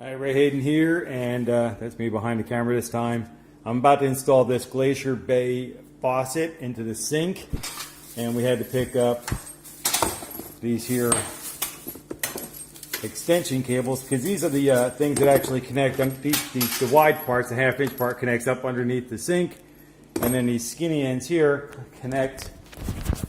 Hi, Ray Hayden here, and that's me behind the camera this time. I'm about to install this Glacier Bay faucet into the sink, and we had to pick up these here extension cables because these are the things that actually connect. The wide parts, the half-inch part, connects up underneath the sink, and then these skinny ends here connect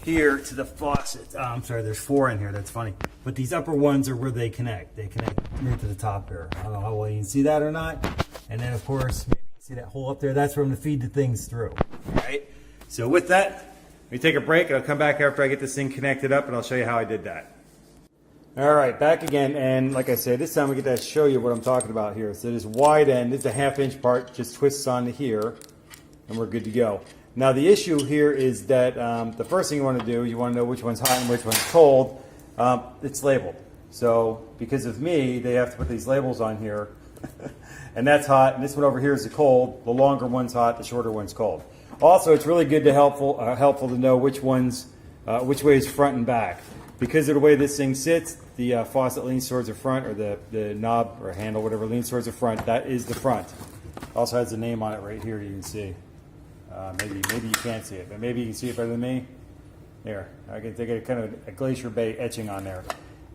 here to the faucet. Oh, I'm sorry, there's 4 in here. That's funny. But these upper ones are where they connect. They connect here to the top here. I don't know how well you can see that or not. And then, of course, maybe you can see that hole up there. That's for them to feed the things through. All right. So with that, let me take a break, and I'll come back after I get this thing connected up, and I'll show you how I did that. All right, back again. And like I said, this time we get to show you what I'm talking about here. So this wide end, this is a half-inch part, just twists onto here, and we're good to go. Now the issue here is that the first thing you want to do, you want to know which one's hot and which one's cold. It's labeled. So because of me, they have to put these labels on here. And that's hot, and this one over here is the cold. The longer one's hot, the shorter one's cold. Also, it's really good to helpful to know which way is front and back. Because of the way this thing sits, the faucet leans towards the front, or the knob or handle, whatever, leans towards the front. That is the front. Also has the name on it right here, you can see. Maybe you can't see it, but maybe you can see it better than me. There, I get a kind of a Glacier Bay etching on there.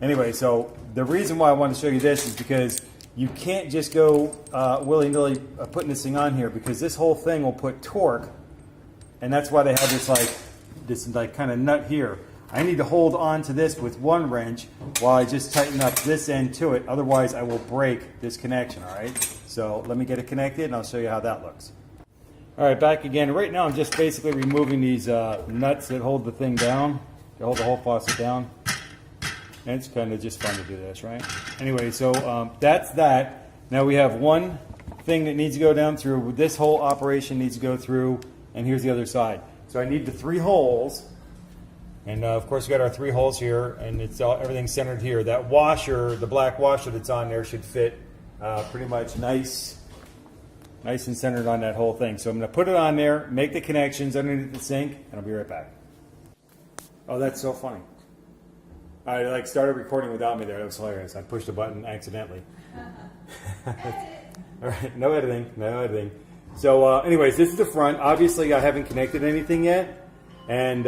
Anyway, so the reason why I want to show you this is because you can't just go willy-nilly putting this thing on here, because this whole thing will put torque, and that's why they have this kind of nut here. I need to hold on to this with one wrench while I just tighten up this end to it. Otherwise, I will break this connection. All right. So let me get it connected, and I'll show you how that looks. All right, back again. Right now, I'm just basically removing these nuts that hold the thing down. They hold the whole faucet down. And it's kind of just fun to do this, right? Anyway, so that's that. Now we have one thing that needs to go down through. This whole operation needs to go through, and here's the other side. So I need the 3 holes. And of course, we got our 3 holes here, and everything's centered here. That washer, the black washer that's on there, should fit pretty much nice and centered on that whole thing. So I'm going to put it on there, make the connections underneath the sink, and I'll be right back. Oh, that's so funny. I started recording without me there. That was hilarious. I pushed a button accidentally. All right, no editing. So anyways, this is the front. Obviously, I haven't connected anything yet, and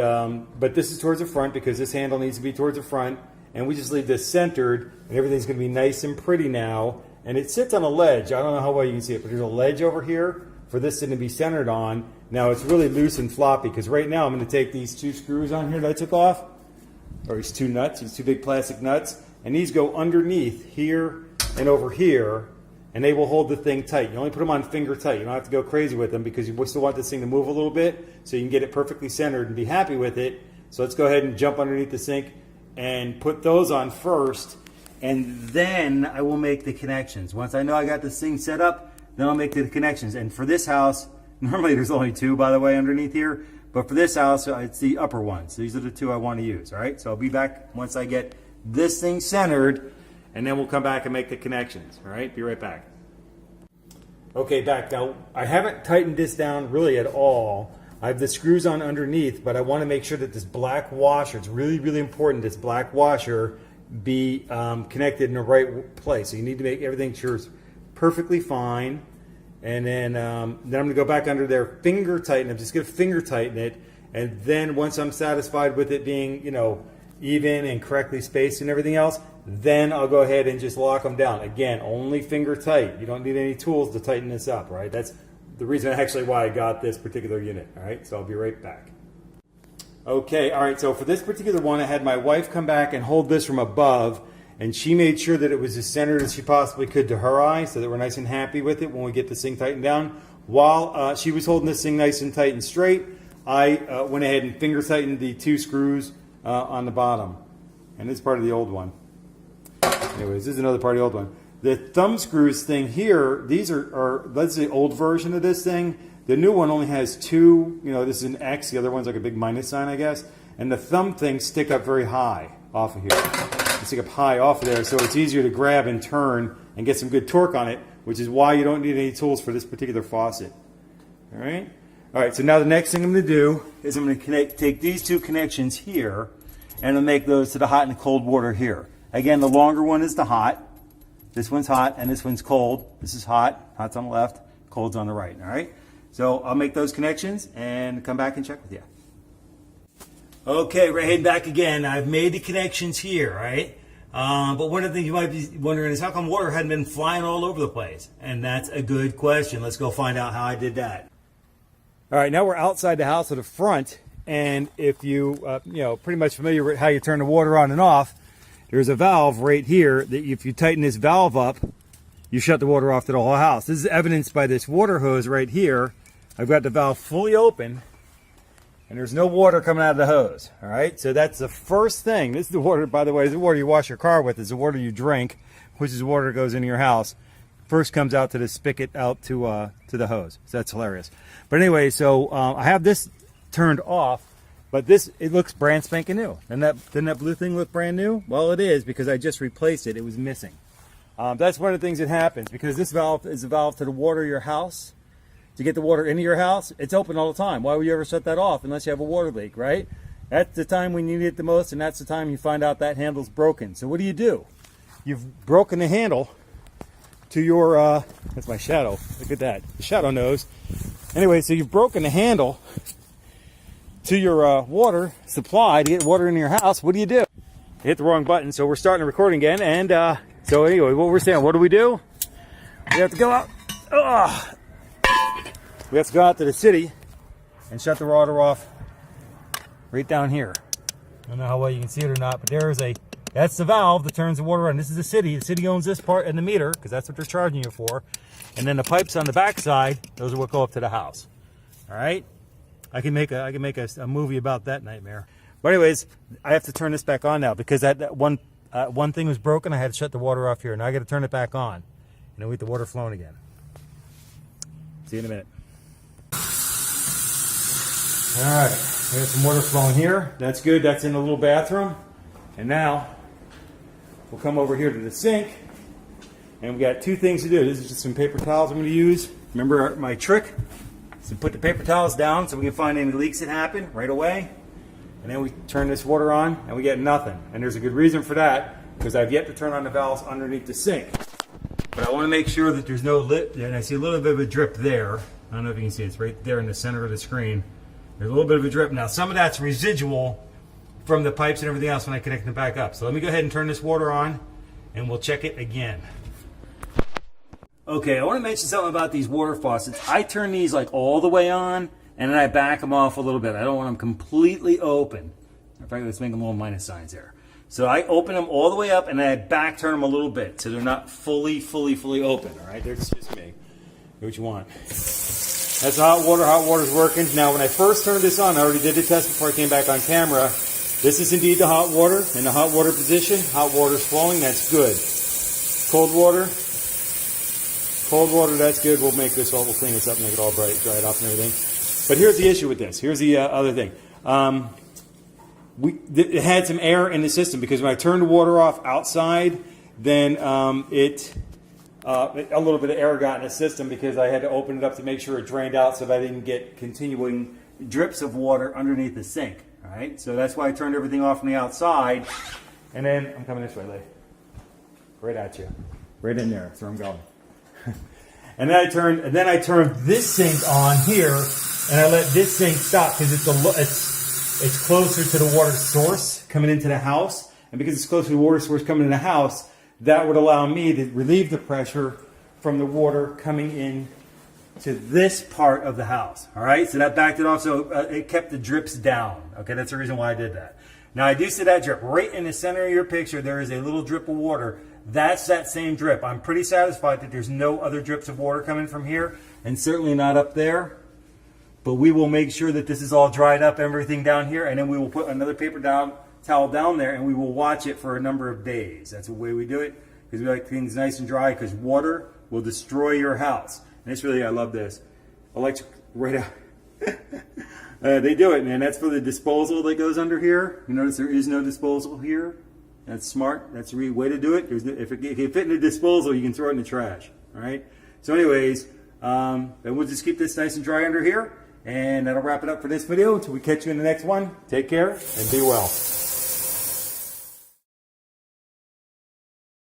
but this is towards the front because this handle needs to be towards the front, and we just leave this centered, and everything's going to be nice and pretty now. And it sits on a ledge. I don't know how well you can see it, but there's a ledge over here for this thing to be centered on. Now it's really loose and floppy because right now I'm going to take these 2 screws on here that I took off, or these 2 nuts, these 2 big plastic nuts, and these go underneath here and over here, and they will hold the thing tight. You only put them on finger tight. You don't have to go crazy with them because you still want this thing to move a little bit so you can get it perfectly centered and be happy with it. So let's go ahead and jump underneath the sink and put those on first. And then I will make the connections. Once I know I got this thing set up, then I'll make the connections. And for this house, normally there's only 2, by the way, underneath here. But for this house, it's the upper ones. These are the 2 I want to use, all right? So I'll be back once I get this thing centered, and then we'll come back and make the connections, all right? Be right back. Okay, back. Now, I haven't tightened this down really at all. I have the screws on underneath, but I want to make sure that this black washer, it's really, really important, this black washer be connected in the right place. So you need to make everything sure it's perfectly fine. And then I'm going to go back under there, finger tighten. I'm just going to finger tighten it. And then once I'm satisfied with it being, even and correctly spaced and everything else, then I'll go ahead and just lock them down. Again, only finger tight. You don't need any tools to tighten this up, right? That's the reason actually why I got this particular unit, all right? So I'll be right back. Okay, all right, so for this particular one, I had my wife come back and hold this from above, and she made sure that it was as centered as she possibly could to her eye so that we're nice and happy with it when we get this thing tightened down. While she was holding this thing nice and tight and straight, I went ahead and finger tightened the 2 screws on the bottom. And this is part of the old one. Anyways, this is another part of the old one. The thumb screws thing here, these are that's the old version of this thing. The new one only has 2, this is an X, the other one's like a big minus sign, I guess. And the thumb things stick up very high off of here. They stick up high off of there, so it's easier to grab and turn and get some good torque on it, which is why you don't need any tools for this particular faucet. All right, so now the next thing I'm going to do is I'm going to take these 2 connections here, and I'll make those to the hot and cold water here. Again, the longer one is the hot, This one's hot and this one's cold. This is hot. Hot's on the left, cold's on the right. All right. So I'll make those connections and come back and check with you. Okay, we're heading back again. I've made the connections here, right? But one of the things you might be wondering is how come water hadn't been flying all over the place? And that's a good question. Let's go find out how I did that. All right, now we're outside the house at the front, and if you, pretty much familiar with how you turn the water on and off, there's a valve right here that if you tighten this valve up, you shut the water off to the whole house. This is evidenced by this water hose right here. I've got the valve fully open, and there's no water coming out of the hose. All right, so that's the first thing. This is the water, by the way, this is the water you wash your car with. Is the water you drink, which is the water that goes into your house. First comes out to the spigot out to the hose. So that's hilarious. But anyway, so I have this turned off, but it looks brand spanking new. And didn't that blue thing look brand new? Well, it is, because I just replaced it. It was missing. That's one of the things that happens, because this valve is a valve to the water your house. To get the water into your house, it's open all the time. Why would you ever shut that off unless you have a water leak, right? That's the time when you need it the most, and that's the time you find out that handle's broken. So what do? You've broken the handle to your, that's my shadow. Look at that. The shadow knows. Anyway, so you've broken the handle to your water supply to get water into your house. What do? You hit the wrong button, so we're starting the recording again. And so anyway, what we're saying, what do? We have to go out. We have to go out to the city and shut the water off right down here. I don't know how well you can see it or not, but that's the valve that turns the water on. This is the city. The city owns this part and the meter, because that's what they're charging you for. And then the pipes on the back side, those are what go up to the house. All right? I can make a movie about that nightmare. But anyways, I have to turn this back on now, because that one thing was broken. I had to shut the water off here. Now I got to turn it back on, and then we get the water flowing again. See you in a minute. All right, we have some water flowing here. That's good. That's in the little bathroom. And now we'll come over here to the sink, and we got two things to do. This is just some paper towels I'm going to use. Remember my trick? So put the paper towels down so we can find any leaks that happen right away. And then we turn this water on and we get nothing. And there's a good reason for that, because I've yet to turn on the valves underneath the sink. But I want to make sure that there's no lip, and I see a little bit of a drip there. I don't know if you can see it. It's right there in the center of the screen. There's a little bit of a drip. Now some of that's residual from the pipes and everything else when I connect them back up. So let me go ahead and turn this water on, and we'll check it again. Okay, I want to mention something about these water faucets. I turn these like all the way on, and then I back them off a little bit. I don't want them completely open. In fact, let's make them little minus signs there. So I open them all the way up, and then I back turn them a little bit, so they're not fully open. All right, there's just me. Do what you want. That's hot water. Hot water's working. Now, when I first turned this on, I already did the test before I came back on camera. This is indeed the hot water in the hot water position. Hot water's flowing. That's good. Cold water, that's good. We'll make this all, we'll clean this up, make it all bright, dry it off and everything. But here's the issue with this. Here's the other thing. It had some air in the system, because when I turned the water off outside, then a little bit of air got in the system, because I had to open it up to make sure it drained out so that I didn't get continuing drips of water underneath the sink. All right, so that's why I turned everything off from the outside. And then I'm coming this way, Lee. Right at you, right in there. That's where I'm going. And then I turned this sink on here, and I let this sink stop, because it's closer to the water source coming into the house, and because it's closer to the water source coming in the house, that would allow me to relieve the pressure from the water coming in to this part of the house. All right, so that backed it off, so it kept the drips down. Okay, that's the reason why I did that. Now I do see that drip right in the center of your picture. There is a little drip of water. That's that same drip. I'm pretty satisfied that there's no other drips of water coming from here, and certainly not up there. But we will make sure that this is all dried up, everything down here, and then we will put another paper towel down there, and we will watch it for a number of days. That's the way we do it, because we like things nice and dry, because water will destroy your house. And it's really, I love this. Electric, right out. They do it, man. That's for the disposal that goes under here. You notice there is no disposal here. That's smart. That's the way to do it. If it fit in the disposal, you can throw it in the trash. All right? So anyways, then we'll just keep this nice and dry under here. And that'll wrap it up for this video. Until we catch you in the next one. Take care and be well.